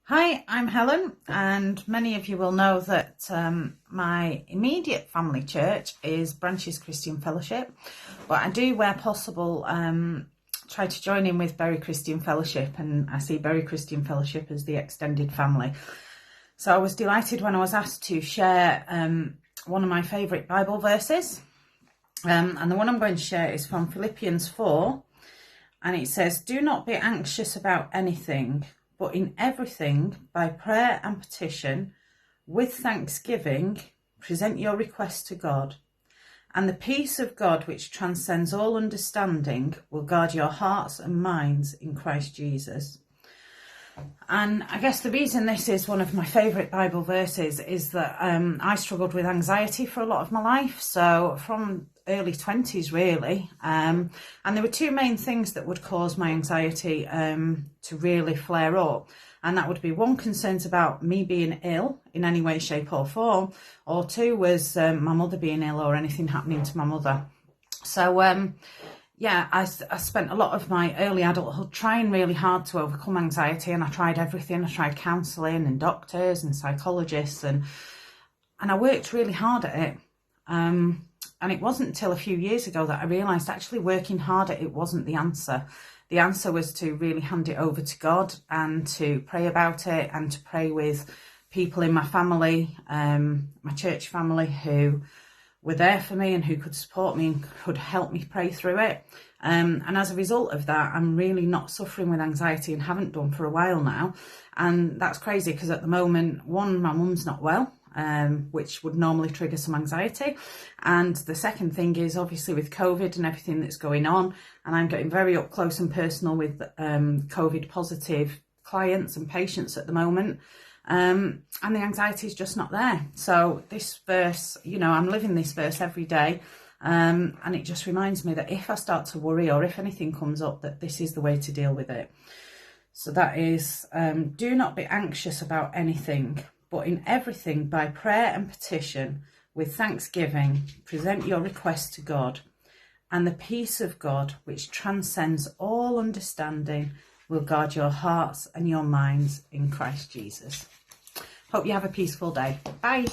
Hi, I'm Helen, and many of you will know that my immediate family church is Branches Christian Fellowship, but I do, where possible, try to join in with Bury Christian Fellowship, and I see Bury Christian Fellowship as the extended family. So I was delighted when I was asked to share one of my favourite Bible verses, and the one I'm going to share is from Philippians 4, and it says, "Do not be anxious about anything, but in everything, by prayer and petition, with thanksgiving, present your requests to God. And the peace of God, which transcends all understanding, will guard your hearts and minds in Christ Jesus." And I guess the reason this is one of my favourite Bible verses is that I struggled with anxiety for a lot of my life. So from early 20s, really. And there were two main things that would cause my anxiety to really flare up. And that would be, one, concerns about me being ill in any way, shape or form. Or two was my mother being ill or anything happening to my mother. So I spent a lot of my early adulthood trying really hard to overcome anxiety, and I tried everything. I tried counselling and doctors and psychologists, and I worked really hard at it. And it wasn't until a few years ago that I realised actually working hard at it wasn't the answer. The answer was to really hand it over to God and to pray about it, and to pray with people in my family, my church family, who were there for me and who could support me and could help me pray through it. And as a result of that, I'm really not suffering with anxiety, and haven't done for a while now. And that's crazy because at the moment, one, my mum's not well, which would normally trigger some anxiety. And the second thing is, obviously with COVID and everything that's going on, and I'm getting very up close and personal with COVID positive clients and patients at the moment. And the anxiety is just not there. So this verse, I'm living this verse every day. And it just reminds me that if I start to worry, or if anything comes up, that this is the way to deal with it. So that is, do not be anxious about anything, but in everything, by prayer and petition, with thanksgiving, present your requests to God. And the peace of God, which transcends all understanding, will guard your hearts and your minds in Christ Jesus. Hope you have a peaceful day. Bye.